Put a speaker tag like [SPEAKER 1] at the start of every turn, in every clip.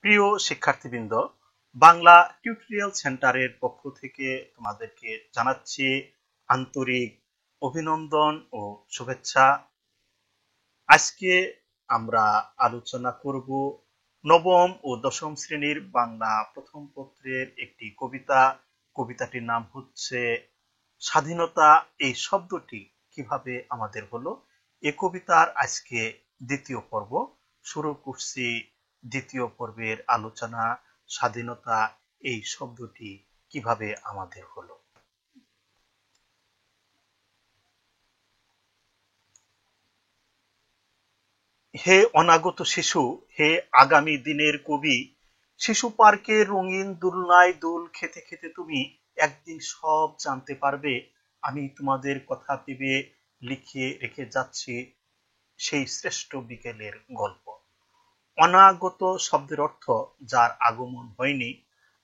[SPEAKER 1] প্রিয় শিক্ষার্থীবৃন্দ, বাংলা টিউটোরিয়াল সেন্টারের পক্ষ থেকে তোমাদেরকে জানাচ্ছি আন্তরিক অভিনন্দন ও শুভেচ্ছা। আজকে আমরা আলোচনা করব নবম ও দশম শ্রেণীর বাংলা প্রথম পত্রের একটি কবিতা। কবিতাটির নাম হচ্ছে স্বাধীনতা। এই শব্দটি কিভাবে আমাদের হলো, এই কবিতার আজকে দ্বিতীয় পর্ব শুরু করছি। দ্বিতীয় পর্বের আলোচনা, স্বাধীনতা এই শব্দটি কিভাবে আমাদের হলো। হে অনাগত শিশু, হে আগামী দিনের কবি, শিশু পার্কে রঙিন দোলনায় দোল খেতে খেতে তুমি একদিন সব জানতে পারবে। আমি তোমাদের কথা ভেবে লিখে রেখে যাচ্ছি সেই শ্রেষ্ঠ বিকেলের গল্প। অনাগত শব্দের অর্থ যার আগমন হয়নি।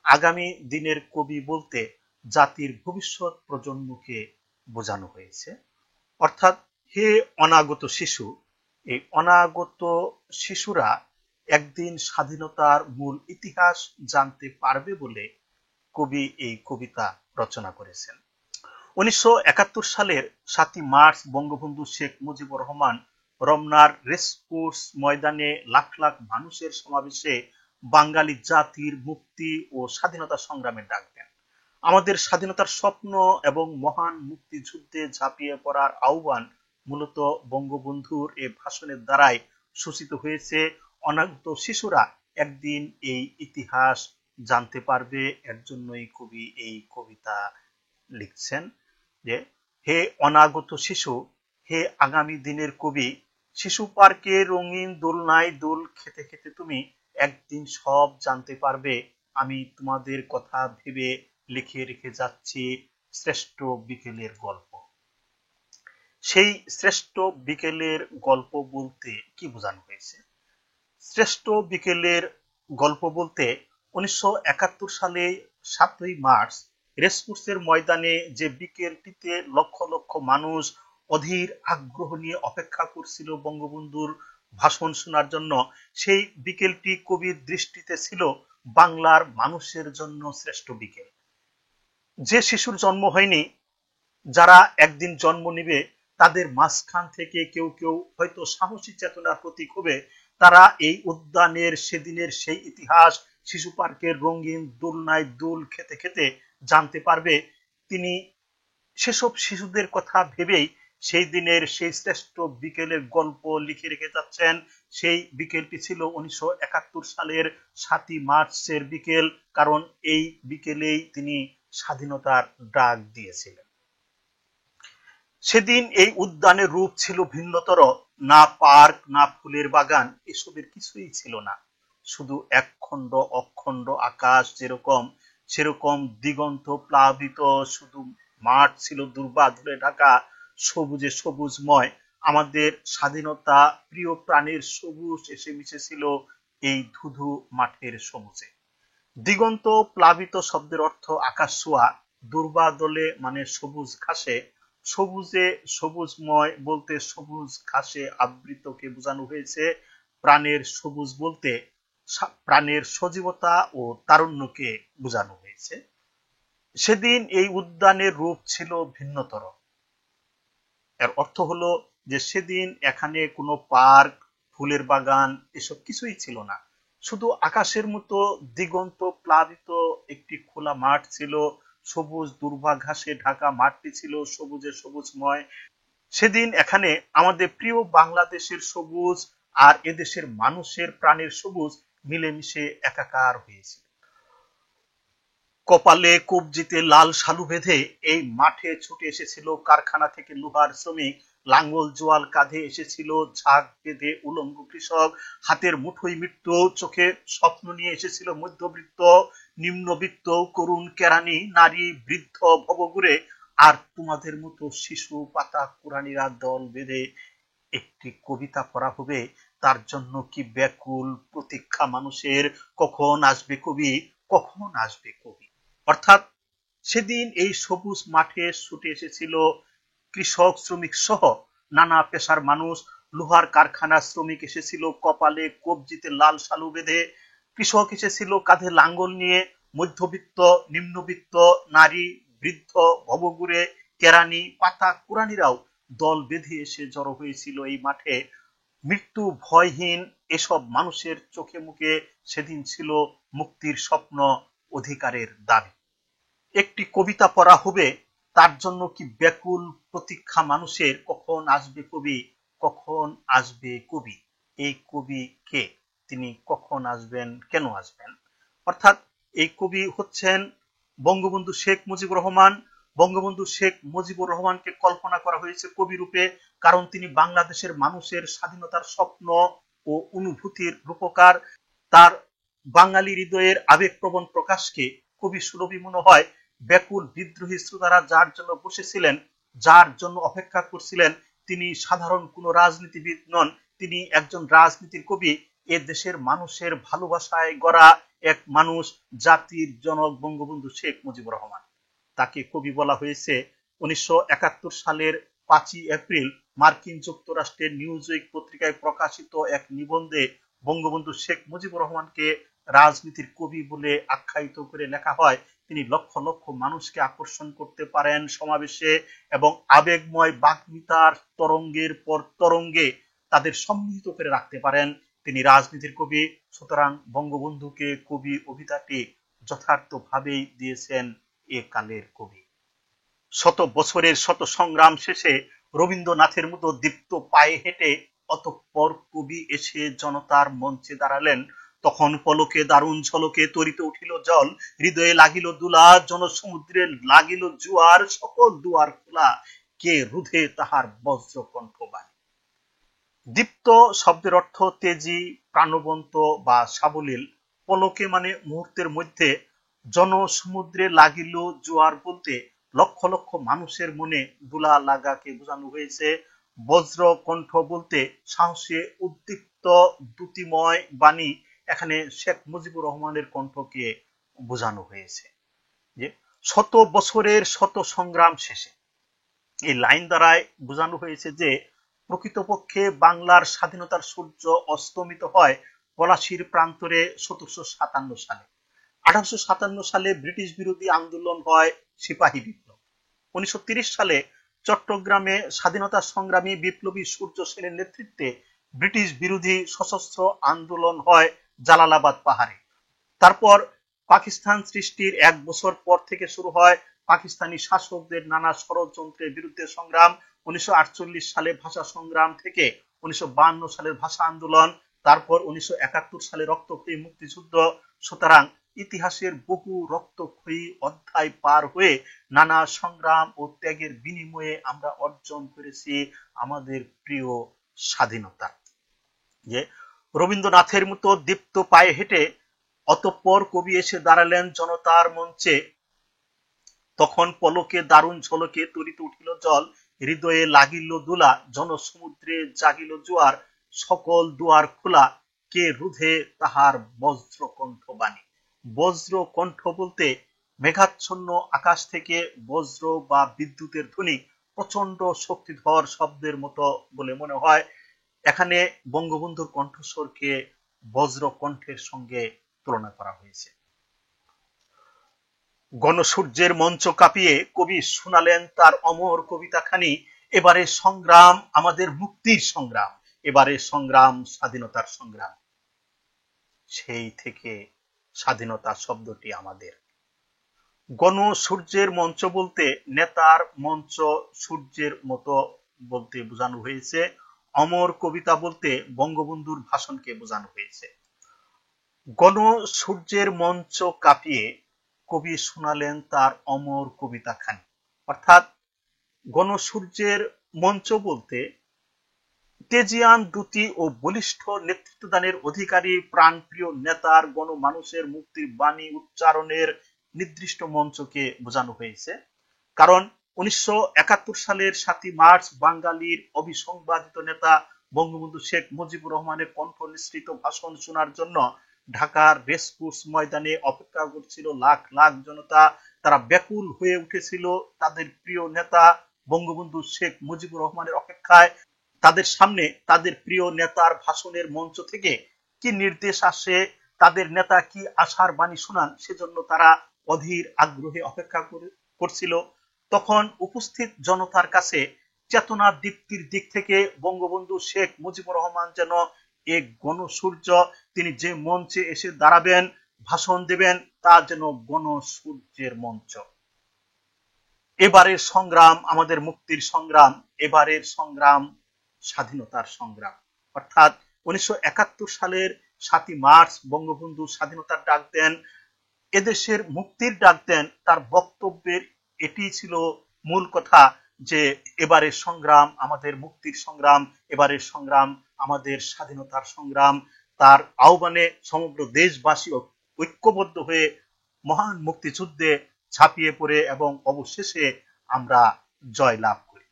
[SPEAKER 1] আগামী দিনের কবি বলতে জাতির ভবিষ্যৎ প্রজন্মকে বোঝানো হয়েছে। অর্থাৎ হে অনাগত শিশু, এই অনাগত শিশুরা একদিন স্বাধীনতার মূল ইতিহাস জানতে পারবে বলে কবি এই কবিতা রচনা করেছেন। 1971 সালের 7 মার্চ বঙ্গবন্ধু শেখ মুজিবুর রহমান রমনার রেসকোর্স ময়দানে লাখ লাখ মানুষের সমাবেশে বাঙালি জাতির মুক্তি ও স্বাধীনতা সংগ্রামের ডাক দেন। আমাদের স্বাধীনতার স্বপ্ন এবং মহান মুক্তিযুদ্ধে ঝাঁপিয়ে পড়ার আহ্বান মূলত বঙ্গবন্ধুর এই ভাষণের দ্বারাই সূচিত হয়েছে। অনাগত শিশুরা একদিন এই ইতিহাস জানতে পারবে, এর জন্যই কবি এই কবিতা লিখছেন যে হে অনাগত শিশু, হে আগামী দিনের কবি, শিশু পার্কে রঙিন দোলনায় দোল খেতে খেতে তুমি একদিন সব জানতে পারবে। আমি তোমাদের কথা ভেবে লিখে রেখে যাচ্ছি শ্রেষ্ঠ বিকেলের গল্প। সেই শ্রেষ্ঠ বিকেলের গল্প বলতে কি বোঝানো হয়েছে? শ্রেষ্ঠ বিকেলের গল্প বলতে 1971 সালে 7ই মার্চ রেসকোর্সের ময়দানে যে বিকেলটিতে লক্ষ লক্ষ মানুষ অধীর আগ্রহ নিয়ে অপেক্ষা করছিল বঙ্গবন্ধুর ভাষণ শোনার জন্য, সেই বিকেলটি কবির দৃষ্টিতে ছিল বাংলার মানুষের জন্য শ্রেষ্ঠ বিকেল। যে শিশুর জন্ম হয়নি, যারা একদিন জন্ম নিবে, তাদের মাঝখান থেকে কেউ কেউ হয়তো সাহসী চেতনার প্রতীক হবে। তারা এই উদ্যানের সেদিনের সেই ইতিহাস শিশু পার্কের রঙিন দোলনায় দোল খেতে খেতে জানতে পারবে। তিনি সেসব শিশুদের কথা ভেবেই সেই দিনের সেই শ্রেষ্ঠ বিকেলের গল্প লিখে রেখে যাচ্ছেন। সেই বিকেলটি ছিল 1971 সালের 7ই মার্চের বিকেল, কারণ এই বিকেলেই তিনি স্বাধীনতার ডাক দিয়েছিলেন। সেদিন এই উদ্যানের রূপ ছিল ভিন্নতর। না পার্ক, না ফুলের বাগান, এসবের কিছুই ছিল না। শুধু একখণ্ড অখণ্ড আকাশ যেরকম, সেরকম দিগন্ত প্লাবিত শুধু মাঠ ছিল দুর্বাদলে ঢাকা, সবুজে সবুজময়। আমাদের স্বাধীনতা প্রিয় প্রাণের সবুজ এসে মিশেছিল এই ধুধু মাঠের সবুজে। দিগন্ত প্লাবিত শব্দের অর্থ আকাশ ছোঁয়া, দুর্বাদলে মানে সবুজ ঘাসে, সবুজে সবুজময় বলতে সবুজ ঘাসে আবৃতকে বোঝানো হয়েছে। প্রাণের সবুজ বলতে প্রাণের সজীবতা ও তারুণ্যকে বোঝানো হয়েছে। সেদিন এই উদ্যানের রূপ ছিল ভিন্নতর। এর অর্থ হলো যে সেদিন এখানে কোনো পার্ক, ফুলের বাগান এসব কিছুই ছিল না। শুধু আকাশের মতো দিগন্ত প্লাবিত একটি খোলা মাঠ ছিল, সবুজ দুর্বা ঘাসে ঢাকা মাঠটি ছিল সবুজে সবুজময়। সেদিন এখানে আমাদের প্রিয় বাংলাদেশের সবুজ আর এদেশের মানুষের প্রাণের সবুজ মিলেমিশে একাকার হয়েছিল। কপালে কবজিতে লাল শালু বেঁধে এই মাঠে ছুটে এসেছিল কারখানা থেকে লোহার শ্রমিক, লাঙ্গল জোয়াল কাঁধে এসেছিল ঝাঁক বেঁধে উলঙ্গ কৃষক, হাতের মুঠোয় মৃত্যু, চোখে স্বপ্ন নিয়ে এসেছিল মধ্যবিত্ত, নিম্নবিত্ত, করুণ কেরানি, নারী, বৃদ্ধ ভবঘুরে। আর তোমাদের মতো শিশু পাতা কুরানিরা দল বেঁধে একটি কবিতা পড়া হবে, তার জন্য কি ব্যাকুল প্রতীক্ষা মানুষের। কখন আসবে কবি, কখন আসবে কবি। অর্থাৎ সেদিন এই সবুজ মাঠে ছুটে এসেছিল কৃষক শ্রমিক সহ নানা পেশার মানুষ। লোহার কারখানার শ্রমিক এসেছিল কপালে কবজিতে লাল শালু বেঁধে, কৃষক এসেছিল কাঁধে লাঙ্গল নিয়ে, মধ্যবিত্ত, নিম্নবিত্ত, নারী, বৃদ্ধ, ভবঘুরে, কেরানি, পাতা কুরানিরাও দল বেঁধে এসে জড়ো হয়েছিল এই মাঠে। মৃত্যু ভয়হীন এসব মানুষের চোখে মুখে সেদিন ছিল মুক্তির স্বপ্ন, অধিকারের দাবি। একটি কবিতা পড়া হবে, তার জন্য কি ব্যাকুল প্রতীক্ষা মানুষের, কখন আসবে কবি, কখন আসবে কবি। এই কবি কে, তিনি কখন আসবেন, কেন আসবেন? অর্থাৎ এই কবি হচ্ছেন বঙ্গবন্ধু শেখ মুজিবুর রহমান। বঙ্গবন্ধু শেখ মুজিবুর রহমানকে কল্পনা করা হয়েছে কবি রূপে, কারণ তিনি বাংলাদেশের মানুষের স্বাধীনতার স্বপ্ন ও অনুভূতির রূপকার। তার বাঙালি হৃদয়ের আবেগপ্রবণ প্রকাশকে কবি সুলভী মনে হয়। ব্যাকুল বিদ্রোহী শ্রোতারা যার জন্য বসেছিলেন, যার জন্য অপেক্ষা করছিলেন, তিনি সাধারণ কোনো রাজনীতিবিদ নন, তিনি একজন রাজনীতির কবি। এ দেশের মানুষের ভালোবাসায় গড়া এক মানুষ, জাতির জনক বঙ্গবন্ধু শেখ মুজিবুর রহমান। তাকে কবি বলা হয়েছে। 1971 সালের 5ই এপ্রিল মার্কিন যুক্তরাষ্ট্রের নিউজউইক পত্রিকায় প্রকাশিত এক নিবন্ধে বঙ্গবন্ধু শেখ মুজিবুর রহমানকে রাজনীতির কবি বলে আখ্যায়িত করে লেখা হয়, তিনি লক্ষ লক্ষ মানুষকে আকর্ষণ করতে পারেন সমাবেশে এবং আবেগময় বাগ্মিতার তরঙ্গের পর তরঙ্গে তাদের সম্মিলিত করে রাখতে পারেন। তিনি রাজনীতির কবি, সুতরাং বঙ্গবন্ধুকে কবি অভিধাটি যথার্থভাবেই দিয়েছেন এ কালের কবি। শত বছরের শত সংগ্রাম শেষে রবীন্দ্রনাথের মতো দীপ্ত পায়ে হেঁটে অতঃপর কবি এসে জনতার মঞ্চে দাঁড়ালেন। তখন পলকে দারুণ ঝলকে তরিতে উঠিল জল, হৃদয়ে লাগিল দুলা, জনসমুদ্রে লাগিল জোয়ার, সকল দুয়ার খোলা, কে রুধে তাহার বজ্র কণ্ঠবাণী। দীপ্ত শব্দের অর্থ তেজি, প্রাণবন্ত বা সাবলীল। পলকে মানে মুহূর্তের মধ্যে। জনসমুদ্রে লাগিল জোয়ার বলতে লক্ষ লক্ষ মানুষের মনে দুলা লাগাকে বোঝানো হয়েছে। বজ্র কণ্ঠ বলতে সাহসে উদ্দীপ্ত দ্যুতিময় বাণী। এখানে শেখ মুজিবুর রহমানের কণ্ঠকে বোঝানো হয়েছে। যে শত বছরের শত সংগ্রাম শেষে, এই লাইন দ্বারাই বোঝানো হয়েছে যে প্রকৃতপক্ষে বাংলার স্বাধীনতার সূর্য অস্তমিত হয় পলাশীর প্রান্তরে 1757 সালে। 1857 সালে ব্রিটিশ বিরোধী আন্দোলন হয় সিপাহী বিপ্লব। 1930 সালে চট্টগ্রামে স্বাধীনতা সংগ্রামী বিপ্লবী সূর্য সেনের নেতৃত্বে ব্রিটিশ বিরোধী সশস্ত্র আন্দোলন হয় জালালাবাদ পাহাড়ে। তারপর পাকিস্তান সৃষ্টির 1 বছর পর থেকে শুরু হয় পাকিস্তানি শাসকদের নানা ষড়যন্ত্রের বিরুদ্ধে সংগ্রাম। 1948 সালে ভাষা সংগ্রাম থেকে 1952 সালের ভাষা আন্দোলন, তারপর 1971 সালে রক্তক্ষয়ী মুক্তিযুদ্ধ। সুতরাং ইতিহাসের বহু রক্তক্ষয়ী অধ্যায় পার হয়ে নানা সংগ্রাম ও ত্যাগের বিনিময়ে আমরা অর্জন করেছি আমাদের প্রিয় স্বাধীনতা। যে রবীন্দ্রনাথের মতো দীপ্ত পায়ে হেঁটে অতঃপর কবি এসে দাঁড়ালেন জনতার মঞ্চে। তখন পলকে দারুণ ঝলকে তরিতে উঠিল জল, হৃদয়ে লাগিল দোলা, জনসমুদ্রে জাগিল জোয়ার, সকল দুয়ার খোলা, কে রুধে তাহার বজ্র কণ্ঠ বাণী। বজ্র কণ্ঠ বলতে মেঘাচ্ছন্ন আকাশ থেকে বজ্র বা বিদ্যুতের ধ্বনি প্রচন্ড শক্তিধর শব্দের মতো বলে মনে হয়। এখানে বঙ্গবন্ধুর কণ্ঠস্বরকে বজ্র কণ্ঠের সঙ্গে তুলনা করা হয়েছে। গণসূর্যের মঞ্চ কাঁপিয়ে কবি শোনালেন তার অমর কবিতাখানি। এবারে সংগ্রাম আমাদের মুক্তির সংগ্রাম, এবারে সংগ্রাম স্বাধীনতার সংগ্রাম। সেই থেকে স্বাধীনতা শব্দটি আমাদের। গণসূর্যের মঞ্চ বলতে নেতার মঞ্চ সূর্যের মতো বলতে বোঝানো হয়েছে। অমর কবিতা বলতে বঙ্গবন্ধুর ভাষণকে বোঝানো হয়েছে। গণসূর্যের মঞ্চ কাঁপিয়ে কবি শোনালেন তার অমর কবিতাখানি। অর্থাৎ গণসূর্যের মঞ্চ বলতে তেজিয়ান দ্যুতি ও বলিষ্ঠ নেতৃত্বদানের অধিকারী প্রাণপ্রিয় নেতার গণমানুষের মুক্তির বাণী উচ্চারণের নির্দিষ্ট মঞ্চকে বোঝানো হয়েছে। কারণ 1971 সালের 7ই মার্চ বাঙালির অবিসংবাদিত নেতা বঙ্গবন্ধু শেখ মুজিবুর রহমানের কণ্ঠ নিঃসৃত ভাষণ শোনার জন্য ঢাকার রেসকোর্স ময়দানে অপেক্ষা করছিল লাখ লাখ জনতা। তারা ব্যাকুল হয়ে উঠেছিল তাদের প্রিয় নেতা বঙ্গবন্ধু শেখ মুজিবুর রহমানের অপেক্ষায়। তাদের সামনে তাদের প্রিয় নেতার ভাষণের মঞ্চ থেকে কি নির্দেশ আসে তাদের নেতা কি আশার বাণী শোনান, সেজন্য তারা অধীর আগ্রহে অপেক্ষা করছিল। তখন উপস্থিত জনতার কাছে চেতনার দীপ্তির দিক থেকে বঙ্গবন্ধু শেখ মুজিবুর রহমান যেন এক গণসূর্য। তিনি যে মঞ্চে এসে দাঁড়াবেন, ভাষণ দেবেন, তা যেন গণসূর্যের মঞ্চ। এবারের সংগ্রাম আমাদের মুক্তির সংগ্রাম, এবারের সংগ্রাম স্বাধীনতার সংগ্রাম। অর্থাৎ 1971 সালের 7ই মার্চ বঙ্গবন্ধু স্বাধীনতার ডাক দেন, এদেশের মুক্তির ডাক দেন। তার বক্তব্যের এটি ছিল মূল কথা যে এবারের সংগ্রাম আমাদের মুক্তির সংগ্রাম, এবারের সংগ্রাম আমাদের স্বাধীনতার সংগ্রাম। তার আহ্বানে সমগ্র দেশবাসী ঐক্যবদ্ধ হয়ে মহান মুক্তিযুদ্ধে ঝাঁপিয়ে পড়ে এবং অবশেষে আমরা জয় লাভ করি।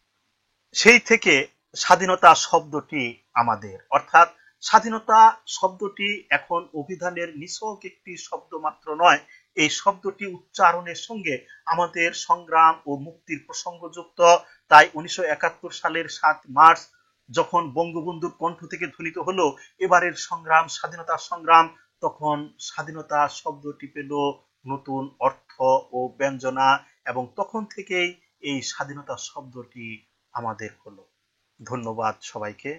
[SPEAKER 1] সেই থেকে স্বাধীনতা শব্দটি আমাদের, অর্থাৎ স্বাধীনতা শব্দটি এখন অভিধানের নিছক একটি শব্দ মাত্র নয়, এই শব্দটি উচ্চারণের সঙ্গে আমাদের সংগ্রাম ও মুক্তির প্রসঙ্গ যুক্ত। তাই 1971 সালের 7 মার্চ যখন বঙ্গবন্ধুর কণ্ঠ থেকে ধ্বনিত হলো এবারের সংগ্রাম স্বাধীনতা সংগ্রাম, তখন স্বাধীনতা শব্দটি পেল নতুন অর্থ ও ব্যঞ্জনা, এবং তখন থেকেই এই স্বাধীনতা শব্দটি আমাদের হলো। ধন্যবাদ সবাইকে।